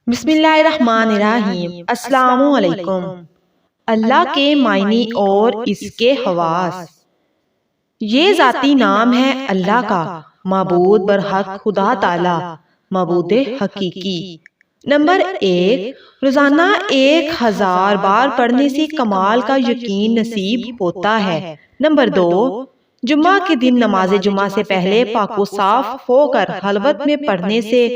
بسم اللہ الرحمن الرحیم۔ السلام علیکم۔ اللہ کے معنی اور اس کے خواص۔ یہ ذاتی نام ہے اللہ کا، معبود برحق خدا تعالی، معبود حقیقی۔ نمبر 1، روزانہ 1000 بار پڑھنے سے کمال کا یقین نصیب ہوتا ہے۔ نمبر 2، جمعہ کے دن نماز جمعہ سے پہلے پاک و صاف ہو کر خلوت میں پڑھنے سے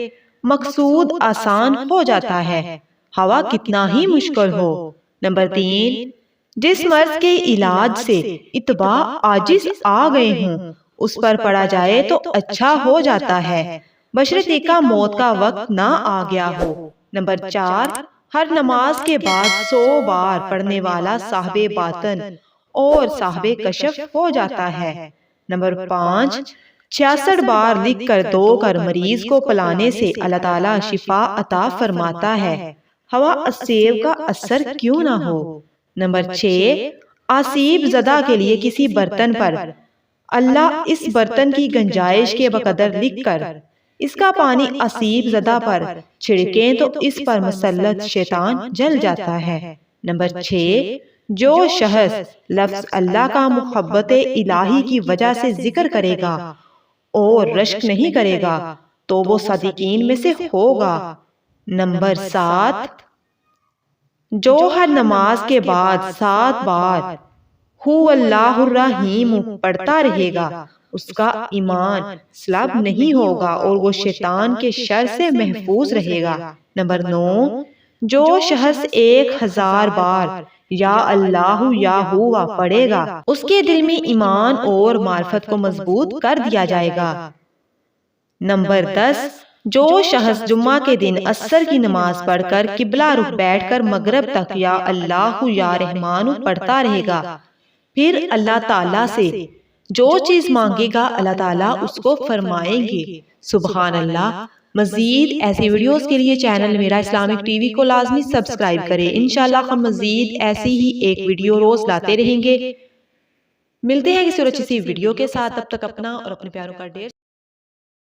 مقصود آسان ہو جاتا ہے، ہوا کتنا ہی مشکل ہو۔ نمبر 3، جس مرض کے علاج سے اتباع عاجز آ گئے ہوں اس پر پڑا جائے تو اچھا ہو جاتا ہے، بشرطیکہ کا موت کا وقت نہ آ گیا ہو۔ نمبر 4، ہر نماز کے بعد 100 بار پڑھنے والا صاحب باطن اور صاحب کشف ہو جاتا ہے۔ نمبر 5، 66 بار لکھ کر دو کر مریض کو پلانے سے اللہ تعالیٰ شفا عطا فرماتا ہے، ہوا السیب کا اثر کیوں نہ ہو۔ نمبر 6، آسیب زدہ کے لیے کسی برتن پر اللہ اس برتن کی گنجائش کے بقدر لکھ کر اس کا پانی آسیب زدہ پر چھڑکیں تو اس پر مسلط شیطان جل جاتا ہے۔ نمبر 6، جو شخص لفظ اللہ کا محبت الہی کی وجہ سے ذکر کرے گا اور رشک نہیں کرے گا تو وہ صادقین میں سے ہوگا۔ نمبر 7، جو ہر نماز کے بعد 7 بار ہو اللہ الرحیم پڑھتا رہے گا اس کا ایمان سلب نہیں ہوگا اور وہ شیطان کے شر سے محفوظ رہے گا۔ نمبر 9، جو شخص 1000 بار یا اللہ یا ہوا پڑھے گا اس کے دل میں ایمان اور معرفت کو مضبوط کر دیا جائے گا۔ نمبر 10، جو شخص جمعہ کے دن عصر کی نماز پڑھ کر قبلہ رخ بیٹھ کر مغرب تک یا اللہ یا رحمان پڑھتا رہے گا پھر اللہ تعالیٰ سے جو چیز مانگے گا اللہ تعالیٰ اس کو فرمائیں گے۔ سبحان اللہ۔ مزید ایسی ویڈیوز کے لیے چینل میرا اسلامک ٹی وی کو لازمی سبسکرائب کریں۔ انشاءاللہ ہم مزید ایسی ہی ایک ویڈیو روز لاتے رہیں گے۔ ملتے ہیں کسی اور اچھی سی ویڈیو کے ساتھ، تب تک اپنا اور اپنے پیاروں کا ڈھیر